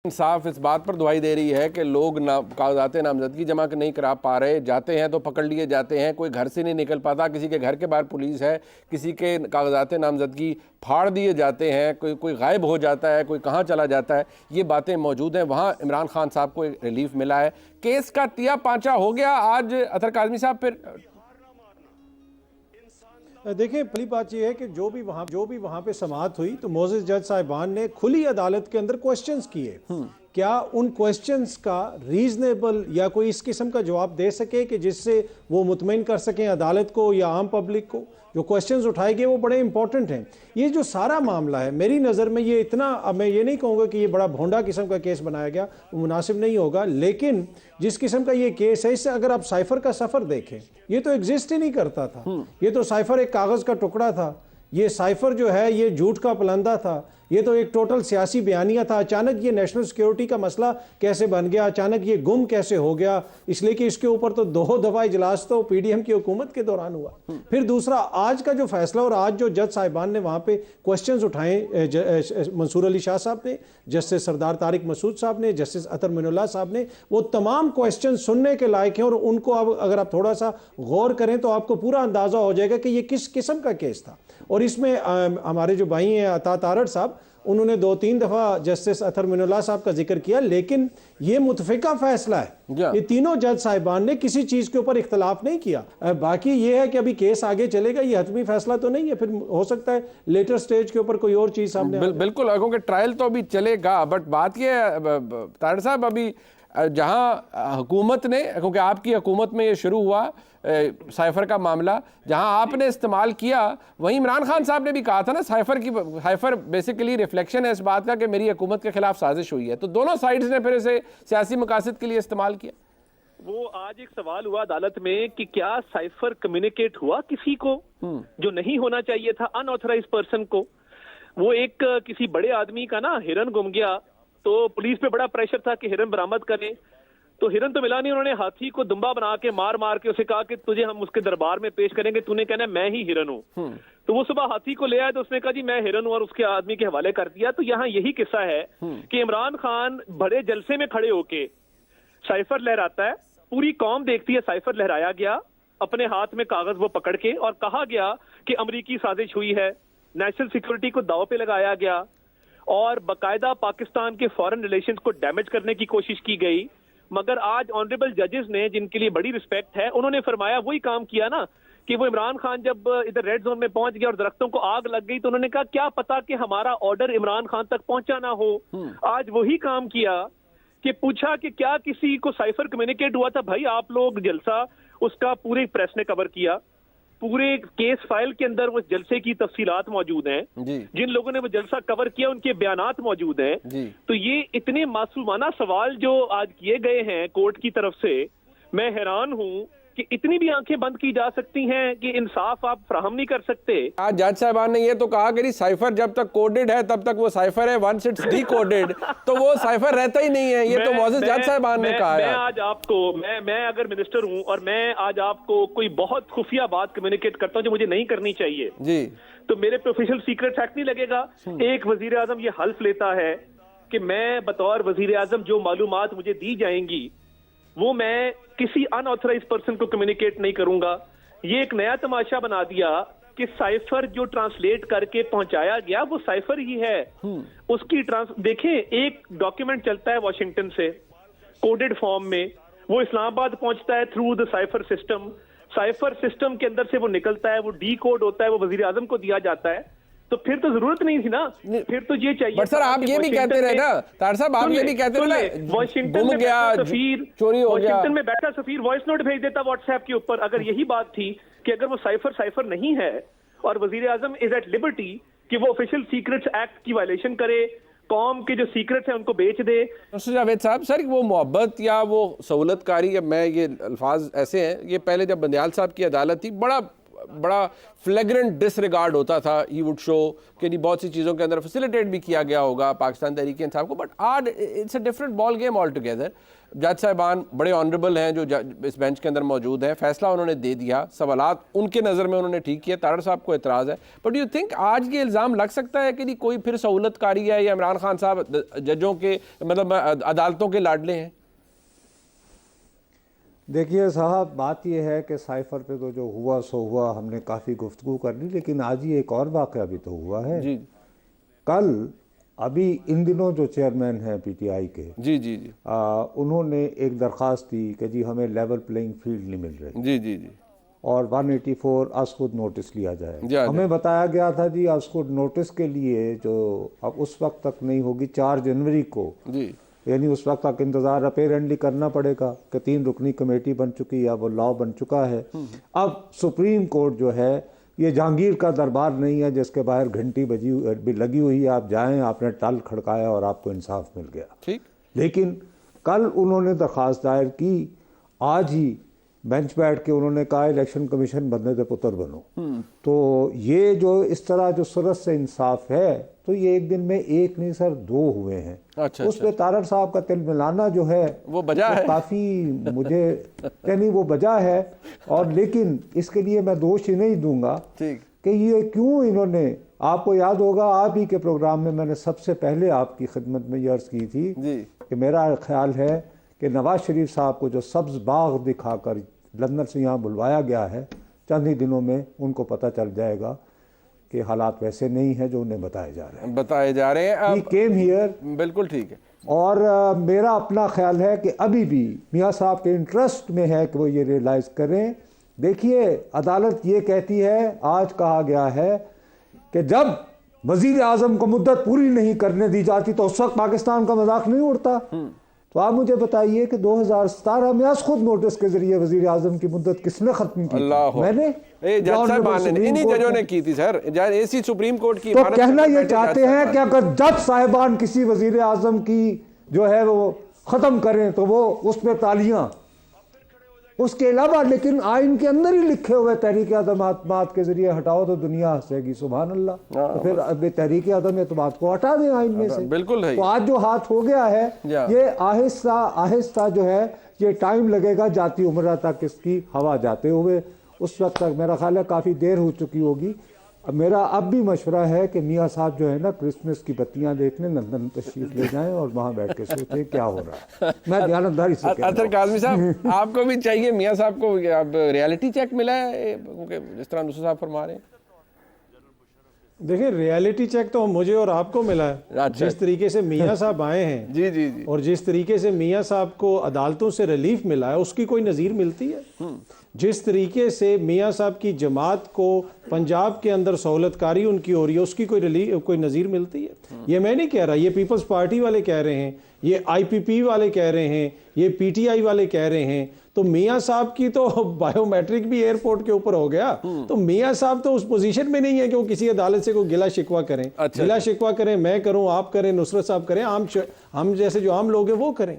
इंसाफ इस बात पर दुहाई दे रही है कि लोग कागजात नामजदगी जमा नहीं करा पा रहे, जाते हैं तो पकड़ लिए जाते हैं, कोई घर से नहीं निकल पाता, किसी के घर के बाहर पुलिस है, किसी के कागजात नामजदगी फाड़ दिए जाते हैं, कोई गायब हो जाता है, कोई कहाँ चला जाता है, ये बातें मौजूद हैं। वहाँ इमरान खान साहब को एक रिलीफ मिला है। केस का तिया पांचा हो गया आज अतर काज़मी साहब। फिर देखिए, पहली बात यह है कि जो भी वहाँ पे समाअत हुई तो मोअज़्ज़ज़ जज साहिबान ने खुली अदालत के अंदर क्वेश्चंस किए। क्या उन क्वेश्चंस का रीजनेबल या कोई इस किस्म का जवाब दे सके कि जिससे वो मुतमईन कर सकें अदालत को या आम पब्लिक को। जो क्वेश्चंस उठाए गए वो बड़े इंपॉर्टेंट हैं। ये जो सारा मामला है मेरी नज़र में ये इतना, अब मैं ये नहीं कहूँगा कि ये बड़ा भोंडा किस्म का केस बनाया गया, वो मुनासिब नहीं होगा, लेकिन जिस किस्म का ये केस है इससे अगर आप साइफर का सफ़र देखें, ये तो एग्जिस्ट ही नहीं करता था। ये तो साइफर एक कागज़ का टुकड़ा था। ये साइफर जो है ये झूठ का पलंदा था। ये तो एक टोटल सियासी बयानिया था। अचानक ये नेशनल सिक्योरिटी का मसला कैसे बन गया, अचानक ये गुम कैसे हो गया, इसलिए कि इसके ऊपर तो 2 दफ़ा इजलास तो पीडीएम की हुकूमत के दौरान हुआ। फिर दूसरा, आज का जो फैसला और आज जो जज साहिबान ने वहाँ पे क्वेश्चंस उठाए, मंसूर अली शाह साहब ने, जस्टिस सरदार तारिक मसूद साहब ने, जस्टिस अतर मिनुल्लाह साहब ने, वो तमाम क्वेश्चन सुनने के लायक हैं। और उनको अब अगर आप थोड़ा सा गौर करें तो आपको पूरा अंदाज़ा हो जाएगा कि ये किस किस्म का केस था। और इसमें हमारे जो भाई हैं अता तारड़ साहब, उन्होंने 2-3 दफ़ा जस्टिस अतर मिनुल्लाह साहब का जिक्र किया, लेकिन ये मुतफ़िका फैसला है। ये तीनों जज साहिबान ने किसी चीज़ के ऊपर इख्तलाफ नहीं किया। बाकी ये है कि अभी केस आगे चलेगा, ये हतमी फैसला तो नहीं है, फिर हो सकता है लेटर स्टेज के ऊपर कोई और चीज़ सामने बिल्कुल, क्योंकि ट्रायल तो अभी चलेगा। बट बात ये है तारड़ साहब, अभी जहाँ हुकूमत ने, क्योंकि आपकी हुकूमत में ये शुरू हुआ साइफर का मामला, जहां आपने इस्तेमाल किया, वहीं इमरान खान साहब ने भी कहा था ना, साइफर बेसिकली रिफ्लेक्शन है इस बात का कि मेरी हुकूमत के खिलाफ साजिश हुई है। तो दोनों साइड्स ने फिर इसे सियासी मकासद के लिए इस्तेमाल किया। वो आज एक सवाल हुआ अदालत में कि क्या साइफर कम्युनिकेट हुआ किसी को जो नहीं होना चाहिए था, अनऑथराइज पर्सन को। वो एक किसी बड़े आदमी का ना हिरन गुम गया, तो पुलिस पे बड़ा प्रेशर था कि हिरन बरामद करें, तो हिरन तो मिला नहीं। उन्होंने हाथी को दुम्बा बना के मार के उसे कहा कि तुझे हम उसके दरबार में पेश करेंगे, तूने कहना मैं ही हिरन हूँ। तो वो सुबह हाथी को ले आया तो उसने कहा जी मैं हिरन हूँ, और उसके आदमी के हवाले कर दिया। तो यहाँ यही किस्सा है कि इमरान खान बड़े जलसे में खड़े होके साइफर लहराता है, पूरी कौम देखती है साइफर लहराया गया, अपने हाथ में कागज वो पकड़ के, और कहा गया कि अमरीकी साजिश हुई है, नेशनल सिक्योरिटी को दांव पे लगाया गया, और बाकायदा पाकिस्तान के फॉरेन रिलेशंस को डैमेज करने की कोशिश की गई। मगर आज ऑनरेबल जजेस ने, जिनके लिए बड़ी रिस्पेक्ट है, उन्होंने फरमाया वही काम किया ना कि वो इमरान खान जब इधर रेड जोन में पहुंच गया और दरख्तों को आग लग गई, तो उन्होंने कहा क्या पता कि हमारा ऑर्डर इमरान खान तक पहुंचा ना हो। आज वही काम किया कि पूछा कि क्या किसी को साइफर कम्युनिकेट हुआ था। भाई आप लोग जलसा, उसका पूरे प्रेस ने कवर किया, पूरे केस फाइल के अंदर वो जलसे की तफसीलात मौजूद हैं, जिन लोगों ने वो जलसा कवर किया उनके बयानात मौजूद हैं। तो ये इतने मासूमाना सवाल जो आज किए गए हैं कोर्ट की तरफ से, मैं हैरान हूं कि इतनी भी आंखें बंद की जा सकती हैं कि इंसाफ आप फ्राहम नहीं कर सकते। आज जज साहबान ने ये तो कहा कि साइफर जब तक कोडेड है तब तक वो साइफर है, वंस इट्स डीकोडेड तो वो साइफर रहता ही नहीं है। ये तो मोअज़्ज़ज़ जज साहबान ने कहा है। मैं आज आपको, मैं अगर मिनिस्टर हूं और मैं आज आपको कोई बहुत खुफिया बात कम्युनिकेट करता हूं जो मुझे नहीं करनी चाहिए जी, तो मेरे पे ऑफिशियल सीक्रेट एक्ट नहीं लगेगा। एक वजीर आजम ये हल्फ लेता है कि मैं बतौर वजीर आजम जो मालूमात मुझे दी जाएंगी वो मैं किसी अनऑथराइज पर्सन को कम्युनिकेट नहीं करूंगा। ये एक नया तमाशा बना दिया कि साइफर जो ट्रांसलेट करके पहुंचाया गया वो साइफर ही है। उसकी देखें, एक डॉक्यूमेंट चलता है वॉशिंगटन से कोडेड फॉर्म में, वो इस्लामाबाद पहुंचता है through the cipher system. Cipher system के अंदर से वो निकलता है, वो डी कोड होता है, वो वजीर आजम को दिया जाता है। तो फिर तो जरूरत नहीं थी ना, फिर तो ये चाहिए। बट सर आप ये भी कहते रहे ना तार साहब, आप ये भी कहते रहे ना, वाशिंगटन में बैठा सफीर, चोरी हो गया, वाशिंगटन में बैठा सफीर वॉइस नोट भेज देता व्हाट्सएप के ऊपर। अगर यही बात थी कि अगर वो साइफर नहीं है और वजीर आजम इज एट लिबर्टी कि वो ऑफिशियल सीक्रेट्स एक्ट की वायलेशन करे, कौम के जो सीक्रेट्स हैं उनको बेच दे। जावेद साहब, सर वो मोहब्बत या वो सहूलतकारी, मैं ये अल्फाज ऐसे हैं, ये पहले जब बंदियाल साहब की अदालत थी बड़ा بڑا فلیگرنٹ ڈس ریگارڈ ہوتا تھا, ہی وڈ شو کہ نہیں بہت سی چیزوں کے اندر فیسیلیٹیٹ بھی کیا گیا ہوگا پاکستان تحریک انصاف کو, بٹ آج it's a different ball game altogether. جج صاحبان بڑے آنریبل ہیں جو اس بینچ کے اندر موجود ہیں, فیصلہ انہوں نے دے دیا, سوالات ان کے نظر میں انہوں نے ٹھیک کیا, تارڑ صاحب کو اعتراض ہے, بٹ یو تھنک آج یہ الزام لگ سکتا ہے کہ نہیں کوئی پھر سہولت کاری ہے یا عمران خان صاحب ججوں کے مطلب عدالتوں کے لاڈلے ہیں؟ دیکھیے صاحب, بات یہ ہے کہ سائفر پہ تو جو ہوا سو ہوا, ہم نے کافی گفتگو کر لی, لیکن آج ہی ایک اور واقعہ بھی تو ہوا ہے. جی کل ابھی ان دنوں جو چیئرمین ہیں پی ٹی آئی کے, جی انہوں نے ایک درخواست دی کہ جی ہمیں لیول پلینگ فیلڈ نہیں مل رہی, جی اور 184 از خود نوٹس لیا جائے. جی ہمیں بتایا گیا تھا جی از خود نوٹس کے لیے جو اب اس وقت تک نہیں ہوگی, 4 جنوری کو, جی یعنی اس وقت تک انتظار اپیرنٹلی کرنا پڑے گا کہ 3 رکنی کمیٹی بن چکی ہے, وہ لاء بن چکا ہے. اب سپریم کورٹ جو ہے یہ جہانگیر کا دربار نہیں ہے جس کے باہر گھنٹی لگی ہوئی ہے, آپ جائیں, آپ نے ٹل کھڑکایا اور آپ کو انصاف مل گیا. ٹھیک, لیکن کل انہوں نے درخواست دائر کی, آج ہی بینچ بیٹھ کے انہوں نے کہا الیکشن کمیشن بندے دے پتر بنو. تو یہ جو اس طرح جو سرت سے انصاف ہے, تو یہ ایک دن میں 1 نہیں سر 2 ہوئے ہیں. اس پہ تارڑ صاحب کا تل ملانا جو ہے وہ بجا ہے, کافی مجھے یعنی وہ بجا ہے. اور لیکن اس کے لیے میں دوش ہی نہیں دوں گا کہ یہ کیوں انہوں نے, آپ کو یاد ہوگا آپ ہی کے پروگرام میں نے سب سے پہلے آپ کی خدمت میں یہ عرض کی تھی کہ میرا خیال ہے کہ نواز شریف صاحب کو جو سبز باغ دکھا کر لندن سے یہاں بلوایا گیا ہے, چند ہی دنوں میں ان کو پتہ چل جائے گا کہ حالات ویسے نہیں ہیں جو انہیں بتائے جا رہے ہیں. He came here. بالکل ٹھیک ہے. اور میرا اپنا خیال ہے کہ ابھی بھی میاں صاحب کے انٹرسٹ میں ہے کہ وہ یہ ریئلائز کریں. دیکھیے عدالت یہ کہتی ہے, آج کہا گیا ہے کہ جب وزیر اعظم کو مدت پوری نہیں کرنے دی جاتی تو اس وقت پاکستان کا مذاق نہیں اڑتا. تو آپ مجھے بتائیے کہ 2017 میں از خود نوٹس کے ذریعے وزیر اعظم کی مدت کس نے ختم کی؟ میں نے, جج صاحبان نے, انہی ججوں نے کی تھی سر, ایسی سپریم کورٹ کی. تو کہنا یہ چاہتے ہیں کہ اگر جج صاحبان کسی وزیر اعظم کی جو ہے وہ ختم کریں تو وہ اس پہ تالیاں, اس کے علاوہ لیکن آئین کے اندر ہی لکھے ہوئے تحریک عدم اعتماد کے ذریعے ہٹاؤ تو دنیا ہنسے گی. سبحان اللہ. تو پھر اب تحریک عدم اعتماد کو ہٹا دیں آئین میں سے. بالکل ہے. تو آج جو ہاتھ ہو گیا ہے یہ آہستہ آہستہ جو ہے یہ ٹائم لگے گا جاتی عمرہ تک اس کی ہوا جاتے ہوئے. اس وقت تک میرا خیال ہے کافی دیر ہو چکی ہوگی. میرا اب بھی مشورہ ہے کہ میاں صاحب جو ہے نا کرسمس کی بتیاں دیکھنے لندن تشریف لے جائیں اور وہاں بیٹھ کے سوچیں کیا ہو رہا ہے. میں دیانتداری سے کہہ رہا ہوں. اطہر کاظمی صاحب آپ کو بھی چاہیے میاں صاحب کو اب ریالٹی چیک ملا ہے جس طرح نصر صاحب فرما رہے ہیں؟ دیکھیں ریالٹی چیک تو مجھے اور آپ کو ملا ہے. جس طریقے سے میاں صاحب آئے ہیں جی اور جس طریقے سے میاں صاحب کو عدالتوں سے ریلیف ملا ہے اس کی کوئی نظیر ملتی ہے؟ جس طریقے سے میاں صاحب کی جماعت کو پنجاب کے اندر سہولت کاری ان کی ہو رہی ہے اس کی کوئی نظیر ملتی ہے؟ یہ میں نہیں کہہ رہا, یہ پیپلز پارٹی والے کہہ رہے ہیں, یہ آئی پی پی والے کہہ رہے ہیں, یہ پی ٹی آئی والے کہہ رہے ہیں. تو میاں صاحب کی تو بائیو میٹرک بھی ایئرپورٹ کے اوپر ہو گیا. تو میاں صاحب تو اس پوزیشن میں نہیں ہے کہ وہ کسی عدالت سے کوئی گلا شکوہ کریں. گلا شکوہ کریں, میں کروں, آپ کریں, نصرت صاحب کریں, ہم جیسے جو عام لوگ ہیں وہ کریں.